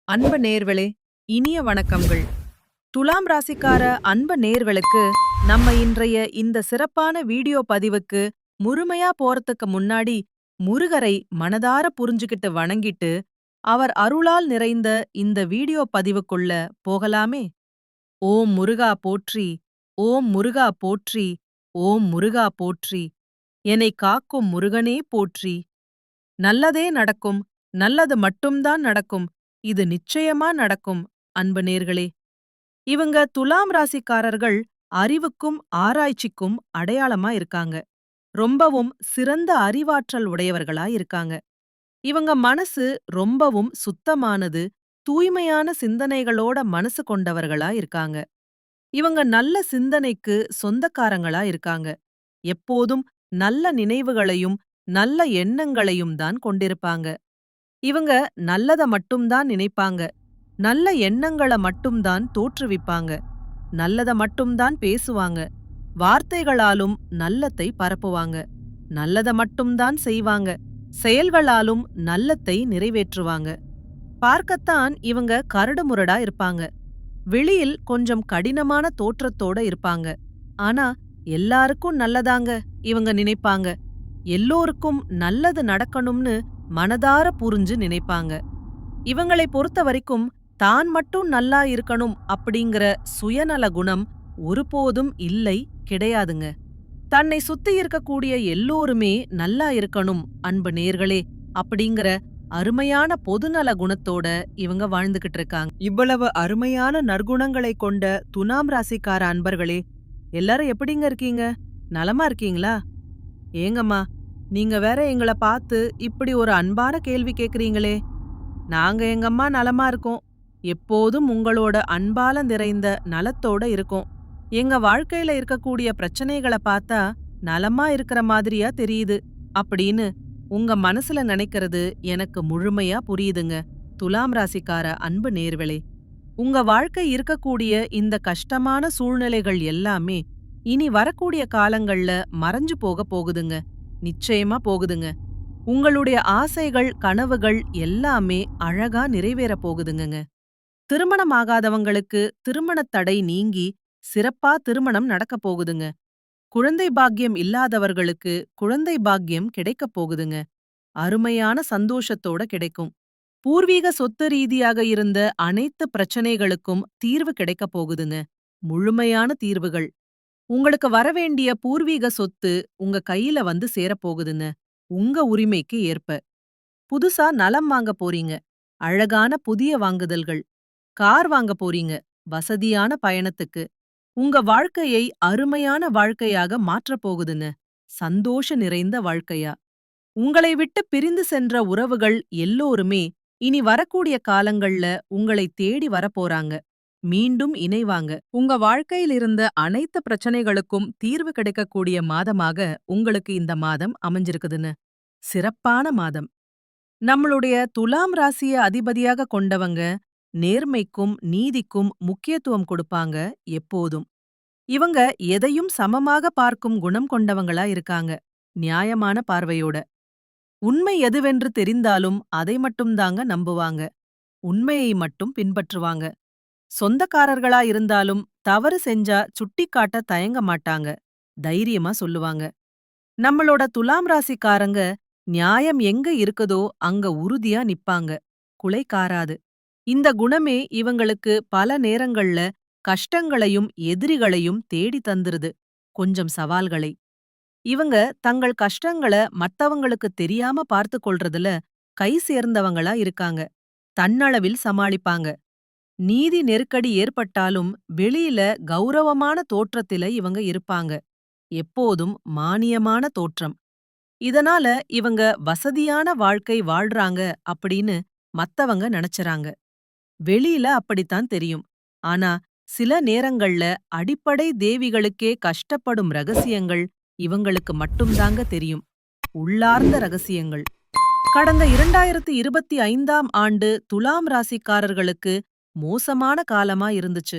அன்பு நேர்களே, இனிய வணக்கங்கள். துலாம் ராசிக்கார அன்பு நேர்களுக்கு நம்ம இன்றைய இந்த சிறப்பான வீடியோ பதிவுக்கு முழுமையா போறதுக்கு முன்னாடி முருகரை மனதார புரிஞ்சுகிட்டு வணங்கிட்டு அவர் அருளால் நிறைந்த இந்த வீடியோ பதிவுக்குள்ள போகலாமே. ஓம் முருகா போற்றி, ஓம் முருகா போற்றி, ஓம் முருகா போற்றி, என்னை காக்கும் முருகனே போற்றி. நல்லதே நடக்கும், நல்லது மட்டும்தான் நடக்கும், இது நிச்சயமா நடக்கும். அன்பு நேர்களே, இவங்க துலாம் ராசிக்காரர்கள் அறிவுக்கும் ஆராய்ச்சிக்கும் அடையாளமா இருக்காங்க. ரொம்பவும் சிறந்த அறிவாற்றல் உடையவர்களா இருக்காங்க. இவங்க மனசு ரொம்பவும் சுத்தமானது, தூய்மையான சிந்தனைகளோட மனசு கொண்டவர்களா இருக்காங்க. இவங்க நல்ல சிந்தனைக்கு சொந்தக்காரங்களா இருக்காங்க. எப்போதும் நல்ல நினைவுகளையும் நல்ல எண்ணங்களையும் தான் கொண்டிருப்பாங்க. இவங்க நல்லத மட்டும்தான் நினைப்பாங்க. நல்ல எண்ணங்கள மட்டும்தான் தோற்றுவிப்பாங்க. நல்லத மட்டும்தான் பேசுவாங்க. வார்த்தைகளாலும் நல்லத்தை பரப்புவாங்க. நல்லத மட்டும்தான் செய்வாங்க. செயல்களாலும் நல்லத்தை நிறைவேற்றுவாங்க. பார்க்கத்தான் இவங்க கரடுமுரடா இருப்பாங்க. வெளியில் கொஞ்சம் கடினமான தோற்றத்தோட இருப்பாங்க. ஆனா எல்லாருக்கும் நல்லதாங்க இவங்க நினைப்பாங்க. எல்லோருக்கும் நல்லது நடக்கணும்னு மனதார புரிஞ்சு நினைப்பாங்க. இவங்களை பொறுத்த வரைக்கும் தான் மட்டும் நல்லா இருக்கணும் அப்படிங்கிற சுயநல குணம் ஒருபோதும் இல்லை, கிடையாதுங்க. தன்னை சுத்தி இருக்கக்கூடிய எல்லோருமே நல்லா இருக்கணும் அன்பு நேர்களே அப்படிங்கிற அருமையான பொதுநல குணத்தோட இவங்க வாழ்ந்துகிட்டு இருக்காங்க. இவ்வளவு அருமையான நற்குணங்களை கொண்ட துலாம் ராசிக்கார அன்பர்களே, எல்லாரும் எப்படிங்க இருக்கீங்க? நலமா இருக்கீங்களா? ஏங்கம்மா, நீங்க வேற எங்கள பார்த்து இப்படி ஒரு அன்பான கேள்வி கேக்குறீங்களே. நாங்க எங்கம்மா நலமா இருக்கோம். எப்போதும் உங்களோட அன்பால நிறைந்த நலத்தோட இருக்கோம். எங்க வாழ்க்கையில இருக்கக்கூடிய பிரச்சனைகள பார்த்தா நலமா இருக்கிற மாதிரியா தெரியுது அப்படின்னு உங்க மனசுல நினைக்கிறது எனக்கு முழுமையா புரியுதுங்க. துலாம் ராசிக்கார அன்பு நேர்களே, உங்க வாழ்க்கை இருக்கக்கூடிய இந்த கஷ்டமான சூழ்நிலைகள் எல்லாமே இனி வரக்கூடிய காலங்கள்ல மறைஞ்சு போக போகுதுங்க. நிச்சயமா போகுதுங்க. உங்களுடைய ஆசைகள் கனவுகள் எல்லாமே அழகா நிறைவேற போகுதுங்கங்க. திருமணமாகாதவங்களுக்கு திருமணத் தடை நீங்கி சிறப்பா திருமணம் நடக்க போகுதுங்க. குழந்தை பாக்கியம் இல்லாதவர்களுக்கு குழந்தை பாக்கியம் கிடைக்கப் போகுதுங்க. அருமையான சந்தோஷத்தோட கிடைக்கும். பூர்வீக சொத்து ரீதியாக இருந்த அனைத்து பிரச்சனைகளுக்கும் தீர்வு கிடைக்கப் போகுதுங்க. முழுமையான தீர்வுகள். உங்களுக்கு வரவேண்டிய பூர்வீக சொத்து உங்க கையில வந்து சேரப்போகுதுங்க. உங்க உரிமைக்கு ஏற்ப. புதுசா நலம் வாங்க போறீங்க. அழகான புதிய வாங்குதல்கள். கார் வாங்க போறீங்க. வசதியான பயணத்துக்கு. உங்க வாழ்க்கையை அருமையான வாழ்க்கையாக மாற்றப் போகுதுங்க. சந்தோஷ நிறைந்த வாழ்க்கையா. உங்களை விட்டு பிரிந்து சென்ற உறவுகள் எல்லோருமே இனி வரக்கூடிய காலங்கள்ல உங்களை தேடி வரப்போறாங்க. மீண்டும் இணைவாங்க. உங்க வாழ்க்கையில் இருந்த அனைத்து பிரச்சனைகளுக்கும் தீர்வு கிடைக்கக்கூடிய மாதமாக உங்களுக்கு இந்த மாதம் அமைஞ்சிருக்குதுன்னு. சிறப்பான மாதம். நம்மளுடைய துலாம் ராசிய அதிபதியாக கொண்டவங்க நேர்மைக்கும் நீதிக்கும் முக்கியத்துவம் கொடுப்பாங்க எப்போதும். இவங்க எதையும் சமமாக பார்க்கும் குணம் கொண்டவங்களா இருக்காங்க. நியாயமான பார்வையோட. உண்மை எதுவென்று தெரிந்தாலும் அதை மட்டும்தாங்க நம்புவாங்க. உண்மையை மட்டும் பின்பற்றுவாங்க. சொந்தக்காரர்களா இருந்தாலும் தவறு செஞ்சா சுட்டிக்காட்ட தயங்க மாட்டாங்க. தைரியமா சொல்லுவாங்க. நம்மளோட துலாம் ராசிக்காரங்க நியாயம் எங்க இருக்குதோ அங்க உறுதியா நிப்பாங்க. குலைக்காராது. இந்த குணமே இவங்களுக்கு பல நேரங்கள்ல கஷ்டங்களையும் எதிரிகளையும் தேடி தந்துருது. கொஞ்சம் சவால்களை. இவங்க தங்கள் கஷ்டங்கள மத்தவங்களுக்கு தெரியாம பார்த்து கொள்றதுல கை சேர்ந்தவங்களா இருக்காங்க. தன்னளவில் சமாளிப்பாங்க. நீதி நெருக்கடி ஏற்பட்டாலும் வெளியில கௌரவமான தோற்றத்தில இவங்க இருப்பாங்க. எப்போதும் மானியமான தோற்றம். இதனால இவங்க வசதியான வாழ்க்கை வாழ்றாங்க அப்படின்னு மத்தவங்க நினைச்சறாங்க. வெளியில அப்படித்தான் தெரியும். ஆனா சில நேரங்கள்ல அடிப்படை தேவிகளுக்கே கஷ்டப்படும் ரகசியங்கள் இவங்களுக்கு மட்டும்தாங்க தெரியும். உள்ளார்ந்த ரகசியங்கள். கடந்த 2025ஆம் ஆண்டு துலாம் ராசிக்காரர்களுக்கு மோசமான காலமா இருந்துச்சு.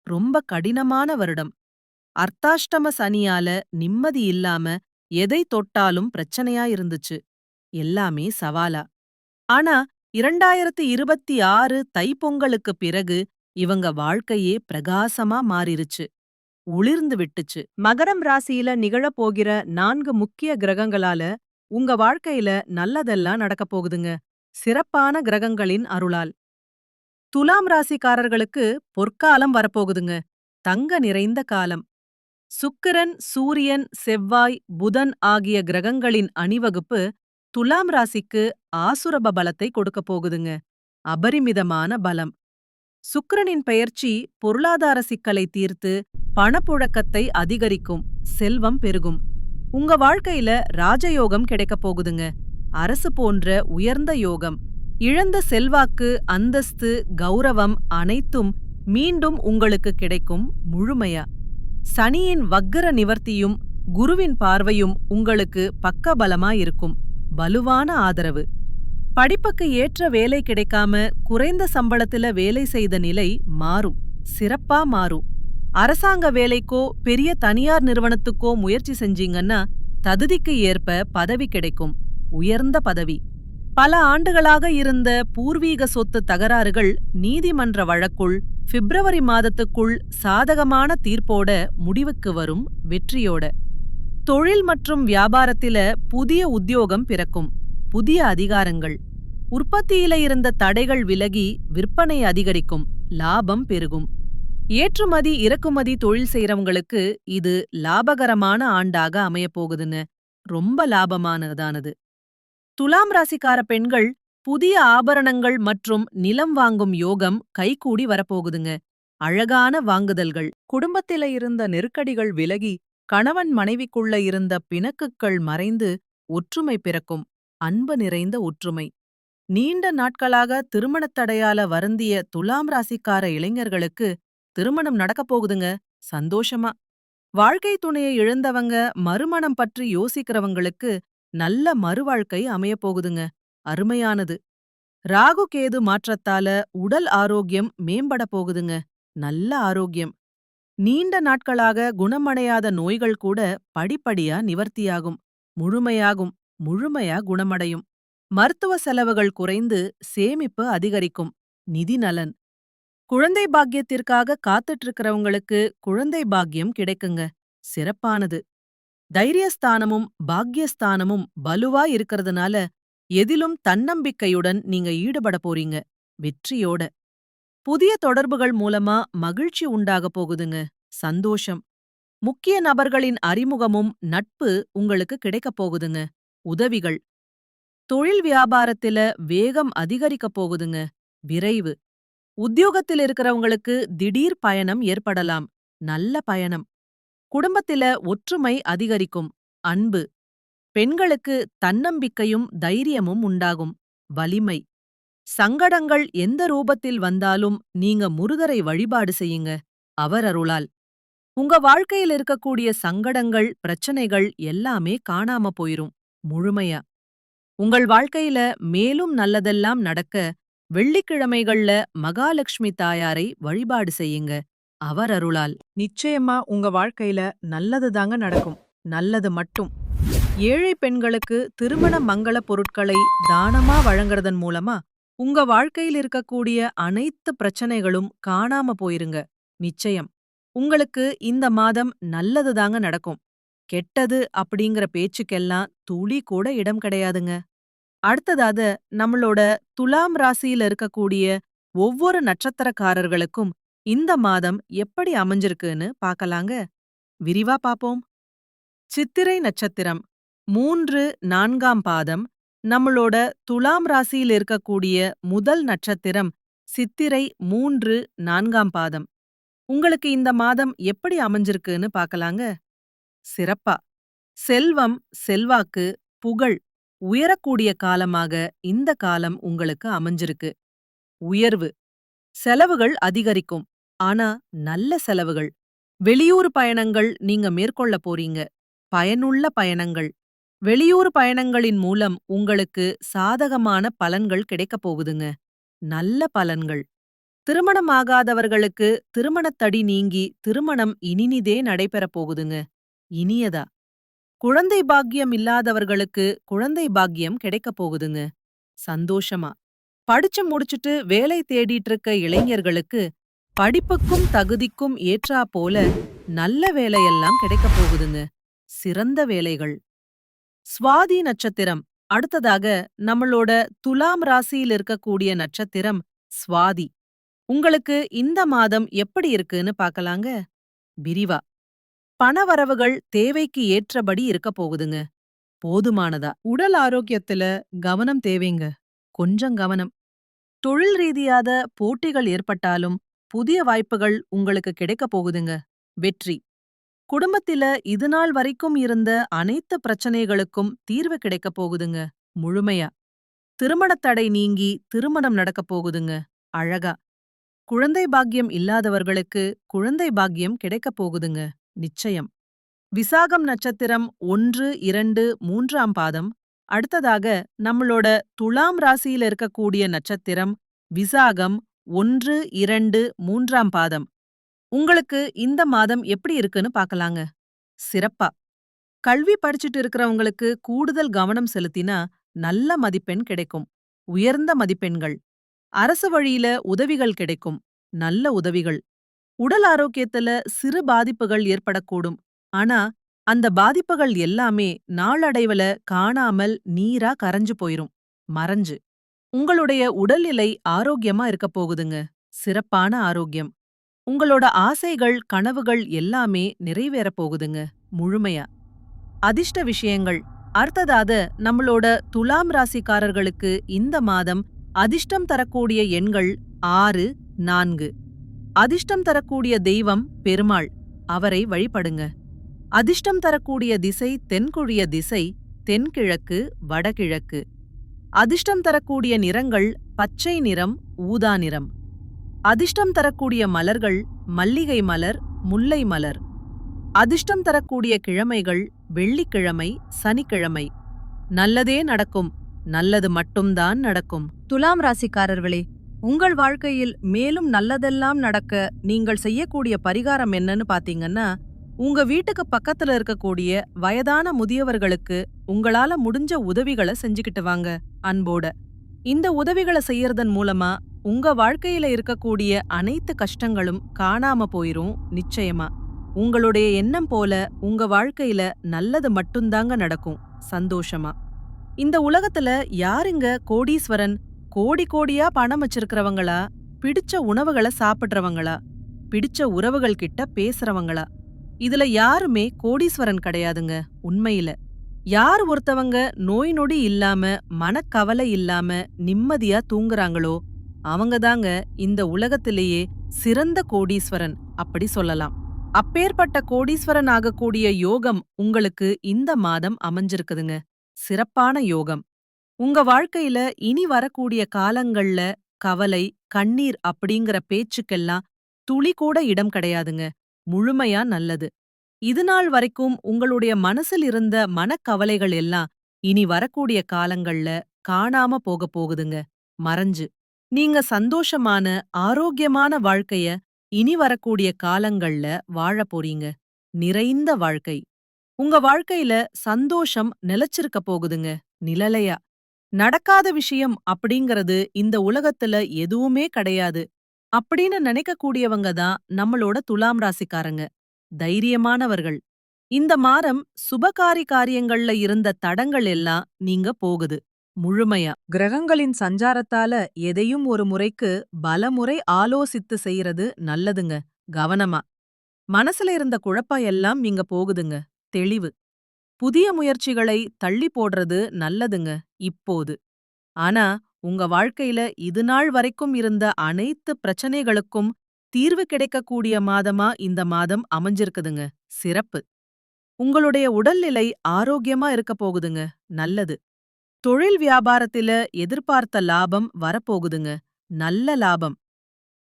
ரொம்ப கடினமான வருடம். அர்த்தாஷ்டம சனியால நிம்மதி இல்லாம எதை தொட்டாலும் பிரச்சனையா இருந்துச்சு. எல்லாமே சவாலா. ஆனா 2026 தைப்பொங்கலுக்குப் பிறகு இவங்க வாழ்க்கையே பிரகாசமா மாறிருச்சு. உளிர்ந்து விட்டுச்சு. மகரம் ராசியில நிகழப் போகிற 4 முக்கிய கிரகங்களால உங்க வாழ்க்கையில நல்லதெல்லாம் நடக்கப் போகுதுங்க. சிறப்பான கிரகங்களின் அருளால். துலாம் ராசிக்காரர்களுக்கு பொற்காலம் வரப்போகுதுங்க. தங்க நிறைந்த காலம். சுக்கிரன், சூரியன், செவ்வாய், புதன் ஆகிய கிரகங்களின் அணிவகுப்பு துலாம் ராசிக்கு ஆசுரப பலத்தை கொடுக்கப் போகுதுங்க. அபரிமிதமான பலம். சுக்கிரனின் பெயர்ச்சி பொருளாதார சிக்கலை தீர்த்து பணப்புழக்கத்தை அதிகரிக்கும். செல்வம் பெருகும். உங்க வாழ்க்கையில ராஜயோகம் கிடைக்கப் போகுதுங்க. அரசு போன்ற உயர்ந்த யோகம். இழந்த செல்வாக்கு, அந்தஸ்து, கௌரவம் அனைத்தும் மீண்டும் உங்களுக்கு கிடைக்கும் முழுமையா. சனியின் வக்கர நிவர்த்தியும் குருவின் பார்வையும் உங்களுக்கு பக்கபலமாயிருக்கும். வலுவான ஆதரவு. படிப்புக்கு ஏற்ற வேலை கிடைக்காம குறைந்த சம்பளத்துல வேலை செய்த நிலை மாறும். சிறப்பா மாறும். அரசாங்க வேலைக்கோ பெரிய தனியார் நிறுவனத்துக்கோ முயற்சி செஞ்சீங்கன்னா தகுதிக்கு ஏற்ப பதவி கிடைக்கும். உயர்ந்த பதவி. பல ஆண்டுகளாக இருந்த பூர்வீக சொத்து தகராறுகள் நீதிமன்ற வழக்குள் பிப்ரவரி மாதத்துக்குள் சாதகமான தீர்ப்போட முடிவுக்கு வரும். வெற்றியோட. தொழில் மற்றும் வியாபாரத்தில புதிய உத்தியோகம் பிறக்கும். புதிய அதிகாரங்கள். உற்பத்தியில இருந்த தடைகள் விலகி விற்பனை அதிகரிக்கும். லாபம் பெருகும். ஏற்றுமதி இறக்குமதி தொழில் செய்றவங்களுக்கு இது லாபகரமான ஆண்டாக அமையப்போகுதுன்னு. ரொம்ப லாபமானதானது. துலாம் ராசிக்கார பெண்கள் புதிய ஆபரணங்கள் மற்றும் நிலம் வாங்கும் யோகம் கைகூடி வரப்போகுதுங்க. அழகான வாங்குதல்கள். குடும்பத்தில இருந்த நெருக்கடிகள் விலகி கணவன் மனைவிக்குள்ள இருந்த பிணக்குகள் மறைந்து ஒற்றுமை பிறக்கும். அன்பு நிறைந்த ஒற்றுமை. நீண்ட நாட்களாக திருமணத் தடையால வருந்திய துலாம் ராசிக்கார இளைஞர்களுக்கு திருமணம் நடக்கப் போகுதுங்க. சந்தோஷமா. வாழ்க்கை துணையை இழந்தவங்க மறுமணம் பற்றி யோசிக்கிறவங்களுக்கு நல்ல மறுவாழ்க்கை அமையப் போகுதுங்க. அருமையானது. ராகு கேது மாற்றத்தால உடல் ஆரோக்கியம் மேம்பட போகுதுங்க. நல்ல ஆரோக்கியம். நீண்ட நாட்களாக குணமடையாத நோய்கள் கூட படிப்படியா நிவர்த்தியாகும். முழுமையாகும். முழுமையா குணமடையும். மருத்துவ செலவுகள் குறைந்து சேமிப்பு அதிகரிக்கும். நிதி நலன். குழந்தை பாக்கியத்திற்காக காத்துட்டு இருக்கிறவங்களுக்கு குழந்தை பாக்கியம் கிடைக்குங்க. சிறப்பானது. தைரியஸ்தானமும் பாக்கியஸ்தானமும் பலுவா இருக்கிறதுனால எதிலும் தன்னம்பிக்கையுடன் நீங்க ஈடுபட போறீங்க. வெற்றியோட. புதிய தொடர்புகள் மூலமா மகிழ்ச்சி உண்டாக போகுதுங்க. சந்தோஷம். முக்கிய நபர்களின் அறிமுகமும் நட்பு உங்களுக்கு கிடைக்கப் போகுதுங்க. உதவிகள். தொழில் வியாபாரத்தில வேகம் அதிகரிக்கப் போகுதுங்க. விரைவு. உத்தியோகத்தில் இருக்கிறவங்களுக்கு திடீர் பயணம் ஏற்படலாம். நல்ல பயணம். குடும்பத்தில ஒற்றுமை அதிகரிக்கும். அன்பு. பெண்களுக்கு தன்னம்பிக்கையும் தைரியமும் உண்டாகும். வலிமை. சங்கடங்கள் எந்த ரூபத்தில் வந்தாலும் நீங்க முருகரை வழிபாடு செய்யுங்க. அவர் அருளால். உங்க வாழ்க்கையில் இருக்கக்கூடிய சங்கடங்கள், பிரச்சனைகள் எல்லாமே காணாம போயிரும். முழுமையா. உங்கள் வாழ்க்கையில மேலும் நல்லதெல்லாம் நடக்க வெள்ளிக்கிழமைகள்ல மகாலட்சுமி தாயாரை வழிபாடு செய்யுங்க. அவர் அருளால். நிச்சயமா உங்க வாழ்க்கையில நல்லதுதாங்க நடக்கும். நல்லது மட்டும். ஏழை பெண்களுக்கு திருமண மங்கள பொருட்களை தானமா வழங்குறதன் மூலமா உங்க வாழ்க்கையில் இருக்கக்கூடிய அனைத்து பிரச்சனைகளும் காணாம போயிருங்க. நிச்சயம். உங்களுக்கு இந்த மாதம் நல்லதுதாங்க நடக்கும். கெட்டது அப்படிங்கிற பேச்சுக்கெல்லாம் துளி கூட இடம் கிடையாதுங்க. அடுத்ததாக நம்மளோட துலாம் ராசியில இருக்கக்கூடிய ஒவ்வொரு நட்சத்திரக்காரர்களுக்கும் இந்த மாதம் எப்படி அமைஞ்சிருக்குன்னு பார்க்கலாங்க. விரிவா பாப்போம். சித்திரை நட்சத்திரம் 3, 4ஆம் பாதம். நம்மளோட துலாம் ராசியில் இருக்கக்கூடிய முதல் நட்சத்திரம் சித்திரை 3, 4ஆம் பாதம். உங்களுக்கு இந்த மாதம் எப்படி அமைஞ்சிருக்குன்னு பார்க்கலாங்க. சிறப்பா. செல்வம், செல்வாக்கு, புகழ் உயரக்கூடிய காலமாக இந்த காலம் உங்களுக்கு அமைஞ்சிருக்கு. உயர்வு. செலவுகள் அதிகரிக்கும். ஆனா நல்ல செலவுகள். வெளியூர் பயணங்கள் நீங்க மேற்கொள்ள போறீங்க. பயனுள்ள பயணங்கள். வெளியூர் பயணங்களின் மூலம் உங்களுக்கு சாதகமான பலன்கள் கிடைக்கப் போகுதுங்க. நல்ல பலன்கள். திருமணமாகாதவர்களுக்கு திருமணத்தடி நீங்கி திருமணம் இனினிதே நடைபெறப் போகுதுங்க. இனியதா. குழந்தை பாக்கியம் இல்லாதவர்களுக்கு குழந்தை பாக்கியம் கிடைக்கப் போகுதுங்க. சந்தோஷமா. படிச்சு முடிச்சுட்டு வேலை தேடிட்டு இருக்க இளைஞர்களுக்கு படிப்புக்கும் தகுதிக்கும் ஏற்றா போல நல்ல வேலையெல்லாம் கிடைக்கப் போகுதுங்க. சிறந்த வேலைகள். சுவாதி நட்சத்திரம். அடுத்ததாக நம்மளோட துலாம் ராசியில் இருக்கக்கூடிய நட்சத்திரம் சுவாதி. உங்களுக்கு இந்த மாதம் எப்படி இருக்குன்னு பார்க்கலாங்க. விரிவா. பணவரவுகள் தேவைக்கு ஏற்றபடி இருக்க போகுதுங்க. போதுமானதா. உடல் ஆரோக்கியத்துல கவனம் தேவைங்க. கொஞ்சம் கவனம். தொழில் ரீதியாத போட்டிகள் ஏற்பட்டாலும் புதிய வாய்ப்புகள் உங்களுக்கு கிடைக்க போகுதுங்க. வெற்றி. குடும்பத்தில இதுநாள் வரைக்கும் இருந்த அனைத்து பிரச்சனைகளுக்கும் தீர்வு கிடைக்கப் போகுதுங்க. முழுமையா. திருமணத் தடை நீங்கி திருமணம் நடக்கப் போகுதுங்க. அழகா. குழந்தை பாக்கியம் இல்லாதவர்களுக்கு குழந்தை பாக்கியம் கிடைக்கப் போகுதுங்க. நிச்சயம். விசாகம் நட்சத்திரம் 1, 2, 3ஆம் பாதம். அடுத்ததாக நம்மளோட துலாம் ராசியில இருக்கக்கூடிய நட்சத்திரம் விசாகம் 1, 2, 3ஆம் பாதம். உங்களுக்கு இந்த மாதம் எப்படி இருக்குன்னு பார்க்கலாங்க. சிறப்பா. கல்வி படிச்சுட்டு இருக்கிறவங்களுக்கு கூடுதல் கவனம் செலுத்தினா நல்ல மதிப்பெண் கிடைக்கும். உயர்ந்த மதிப்பெண்கள். அரசு வழியில உதவிகள் கிடைக்கும். நல்ல உதவிகள். உடல் ஆரோக்கியத்துல சிறு பாதிப்புகள் ஏற்படக்கூடும். ஆனா அந்த பாதிப்புகள் எல்லாமே நாளடைவுல காணாமல் நீரா கரைஞ்சு போயிரும். மறைஞ்சு. உங்களுடைய உடல்நிலை ஆரோக்கியமா இருக்கப் போகுதுங்க. சிறப்பான ஆரோக்கியம். உங்களோட ஆசைகள் கனவுகள் எல்லாமே நிறைவேறப் போகுதுங்க. முழுமையா. அதிர்ஷ்ட விஷயங்கள். அடுத்ததாக நம்மளோட துலாம் ராசிக்காரர்களுக்கு இந்த மாதம் அதிர்ஷ்டம் தரக்கூடிய எண்கள் 6, 4. அதிர்ஷ்டம் தரக்கூடிய தெய்வம் பெருமாள். அவரை வழிபடுங்க. அதிர்ஷ்டம் தரக்கூடிய திசை தென்குழிய திசை, தென்கிழக்கு, வடகிழக்கு. அதிர்ஷ்டம் தரக்கூடிய நிறங்கள் பச்சை நிறம், ஊதா நிறம். அதிர்ஷ்டம் தரக்கூடிய மலர்கள் மல்லிகை மலர், முல்லை மலர். அதிர்ஷ்டம் தரக்கூடிய கிழமைகள் வெள்ளிக்கிழமை, சனிக்கிழமை. நல்லதே நடக்கும். நல்லது மட்டும்தான் நடக்கும். துலாம் ராசிக்காரர்களே, உங்கள் வாழ்க்கையில் மேலும் நல்லதெல்லாம் நடக்க நீங்கள் செய்யக்கூடிய பரிகாரம் என்னன்னு பாத்தீங்கன்னா, உங்க வீட்டுக்கு பக்கத்துல இருக்கக்கூடிய வயதான முதியவர்களுக்கு உங்களால முடிஞ்ச உதவிகளை செஞ்சுக்கிட்டு வாங்க, அன்போட. இந்த உதவிகளை செய்யறதன் மூலமா உங்க வாழ்க்கையில இருக்கக்கூடிய அனைத்து கஷ்டங்களும் காணாம போயிரும். நிச்சயமா. உங்களுடைய எண்ணம் போல உங்க வாழ்க்கையில நல்லது மட்டும்தாங்க நடக்கும். சந்தோஷமா. இந்த உலகத்துல யாருங்க கோடீஸ்வரன்? கோடி கோடியா பணம் வச்சிருக்கிறவங்களா? பிடிச்ச உணவுகளை சாப்பிடுறவங்களா? பிடிச்ச உறவுகள் கிட்ட பேசுறவங்களா? இதுல யாருமே கோடீஸ்வரன் கிடையாதுங்க. உண்மையில. யார் ஒருத்தவங்க நோய் நொடி இல்லாம மனக்கவலை இல்லாம நிம்மதியா தூங்குறாங்களோ அவங்கதாங்க இந்த உலகத்திலேயே சிறந்த கோடீஸ்வரன். அப்படி சொல்லலாம். அப்பேற்பட்ட கோடீஸ்வரன் ஆகக்கூடிய யோகம் உங்களுக்கு இந்த மாதம் அமைஞ்சிருக்குதுங்க. சிறப்பான யோகம். உங்க வாழ்க்கையில இனி வரக்கூடிய காலங்கள்ல கவலை, கண்ணீர் அப்படிங்கிற பேச்சுக்கெல்லாம் துளி கூட இடம் கிடையாதுங்க. முழுமையா நல்லது. இதுநாள் வரைக்கும் உங்களுடைய மனசில் இருந்த மனக்கவலைகள் எல்லாம் இனி வரக்கூடிய காலங்கள்ல காணாம போகப் போகுதுங்க. மறைஞ்சு. நீங்க சந்தோஷமான ஆரோக்கியமான வாழ்க்கைய இனி வரக்கூடிய காலங்கள்ல வாழப் போறீங்க. நிறைந்த வாழ்க்கை. உங்க வாழ்க்கையில சந்தோஷம் நிலைச்சிருக்க போகுதுங்க. நிழலையா. நடக்காத விஷயம் அப்படிங்கறது இந்த உலகத்துல எதுவுமே கிடையாது அப்படின்னு நினைக்கக்கூடியவங்க தான் நம்மளோட துலாம் ராசிக்காரங்க. தைரியமானவர்கள். இந்த மாதம் சுபகாரி காரியங்கள்ல இருந்த தடங்கள் எல்லாம் நீங்க போகுது. முழுமையா. கிரகங்களின் சஞ்சாரத்தால எதையும் ஒரு முறைக்கு பலமுறை ஆலோசித்து செய்யறது நல்லதுங்க. கவனமா. மனசுல இருந்த குழப்பம் எல்லாம் நீங்க போகுதுங்க. தெளிவு. புதிய முயற்சிகளை தள்ளி போடுறது நல்லதுங்க. இப்போது. ஆனா உங்க வாழ்க்கையில இதுநாள் வரைக்கும் இருந்த அனைத்து பிரச்சனைகளுக்கும் தீர்வு கிடைக்கக்கூடிய மாதமா இந்த மாதம் அமைஞ்சிருக்குதுங்க. சிறப்பு. உங்களுடைய உடல்நிலை ஆரோக்கியமா இருக்க போகுதுங்க. நல்லது. தொழில் வியாபாரத்தில எதிர்பார்த்த லாபம் வரப்போகுதுங்க. நல்ல லாபம்.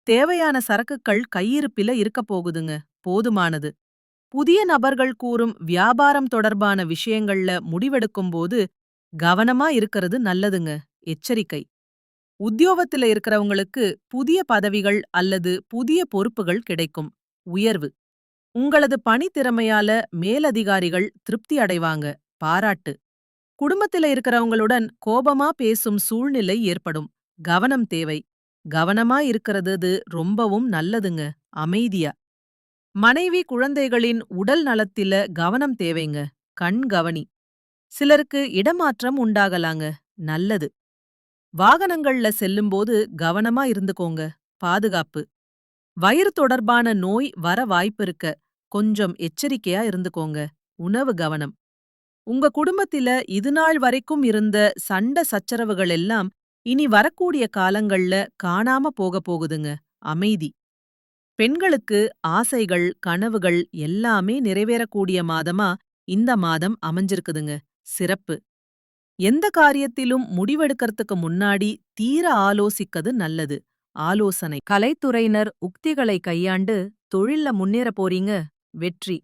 தேவையான சரக்குகள் கையிருப்பில இருக்க போகுதுங்க. போதுமானது. புதிய நபர்கள் கூறும் வியாபாரம் தொடர்பான விஷயங்கள்ல முடிவெடுக்கும்போது கவனமா இருக்கிறது நல்லதுங்க. எச்சரிக்கை. உத்தியோகத்தில இருக்கிறவங்களுக்கு புதிய பதவிகள் அல்லது புதிய பொறுப்புகள் கிடைக்கும். உயர்வு. உங்களது பணி திறமையால மேலதிகாரிகள் திருப்தி அடைவாங்க. பாராட்டு. குடும்பத்தில இருக்கிறவங்களுடன் கோபமா பேசும் சூழ்நிலை ஏற்படும். கவனம் தேவை. கவனமா இருக்கிறது ரொம்பவும் நல்லதுங்க. அமைதியா. மனைவி குழந்தைகளின் உடல் நலத்தில கவனம் தேவைங்க. கண் கவனி. சிலருக்கு இடமாற்றம் உண்டாகலாங்க. நல்லது. வாகனங்கள்ல செல்லும்போது கவனமா இருந்துக்கோங்க. பாதுகாப்பு. வயிறு தொடர்பான நோய் வர வாய்ப்பிருக்க கொஞ்சம் எச்சரிக்கையா இருந்துக்கோங்க. உணவு கவனம். உங்க குடும்பத்தில இதுநாள் வரைக்கும் இருந்த சச்சரவுகள் எல்லாம் இனி வரக்கூடிய காலங்கள்ல காணாம போகுதுங்க. அமைதி. பெண்களுக்கு ஆசைகள், கனவுகள் எல்லாமே நிறைவேறக்கூடிய மாதமா இந்த மாதம் அமைஞ்சிருக்குதுங்க. சிறப்பு. எந்த காரியத்திலும் முடிவெடுக்கறதுக்கு முன்னாடி தீர ஆலோசிக்கது நல்லது. ஆலோசனை. கலைத்துறையினர் உக்திகளை கையாண்டு தொழில்ல முன்னேற போறீங்க. வெற்றி.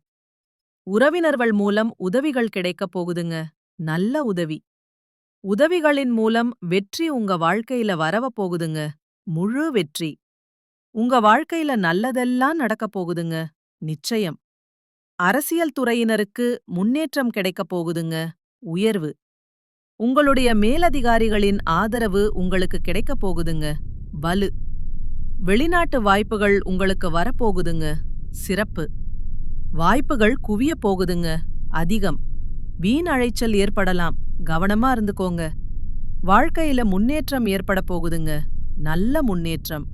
உறவினர்கள் மூலம் உதவிகள் கிடைக்கப் போகுதுங்க. நல்ல உதவி. உதவிகளின் மூலம் வெற்றி உங்க வாழ்க்கையில வரவ போகுதுங்க. முழு வெற்றி. உங்க வாழ்க்கையில நல்லதெல்லாம் நடக்கப் போகுதுங்க. நிச்சயம். அரசியல் துறையினருக்கு முன்னேற்றம் கிடைக்கப் போகுதுங்க. உயர்வு. உங்களுடைய மேலதிகாரிகளின் ஆதரவு உங்களுக்கு கிடைக்கப் போகுதுங்க. வலு. வெளிநாட்டு வாய்ப்புகள் உங்களுக்கு வரப்போகுதுங்க. சிறப்பு. வாய்ப்புகள் குவியப் போகுதுங்க. அதிகம். வீண் அழைச்சல் ஏற்படலாம். கவனமா இருந்துக்கோங்க. வாழ்க்கையில முன்னேற்றம் ஏற்பட போகுதுங்க. நல்ல முன்னேற்றம்.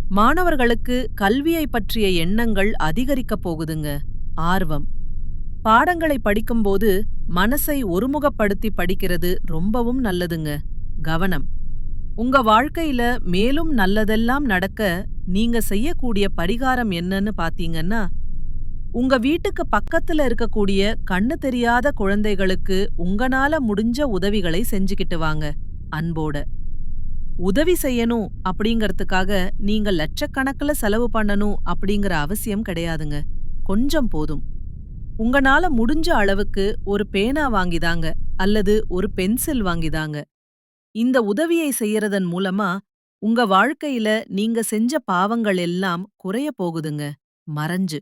மாணவர்களுக்கு கல்வியை பற்றிய எண்ணங்கள் அதிகரிக்கப் போகுதுங்க. ஆர்வம். பாடங்களை படிக்கும்போது மனசை ஒருமுகப்படுத்தி படிக்கிறது ரொம்பவும் நல்லதுங்க. கவனம். உங்க வாழ்க்கையில மேலும் நல்லதெல்லாம் நடக்க நீங்க செய்யக்கூடிய பரிகாரம் என்னன்னு பாத்தீங்கன்னா, உங்க வீட்டுக்கு பக்கத்துல இருக்கக்கூடிய கண்ணு தெரியாத குழந்தைகளுக்கு உங்கனால முடிஞ்ச உதவிகளை செஞ்சுக்கிட்டு வாங்க. அன்போட. உதவி செய்யணும் அப்படிங்கறதுக்காக நீங்க லட்சக்கணக்குல செலவு பண்ணணும் அப்படிங்கிற அவசியம் கிடையாதுங்க. கொஞ்சம் போதும். உங்கனால முடிஞ்ச அளவுக்கு ஒரு பேனா வாங்கிதாங்க அல்லது ஒரு பென்சில் வாங்கிதாங்க. இந்த உதவியை செய்யறதன் மூலமா உங்க வாழ்க்கையில நீங்க செஞ்ச பாவங்கள் எல்லாம் குறைய போகுதுங்க. மறைஞ்சு.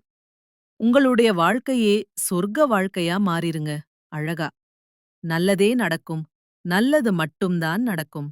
உங்களுடைய வாழ்க்கையே சொர்க்க வாழ்க்கையா மாறிருங்க. அழகா. நல்லதே நடக்கும். நல்லது மட்டும்தான் நடக்கும்.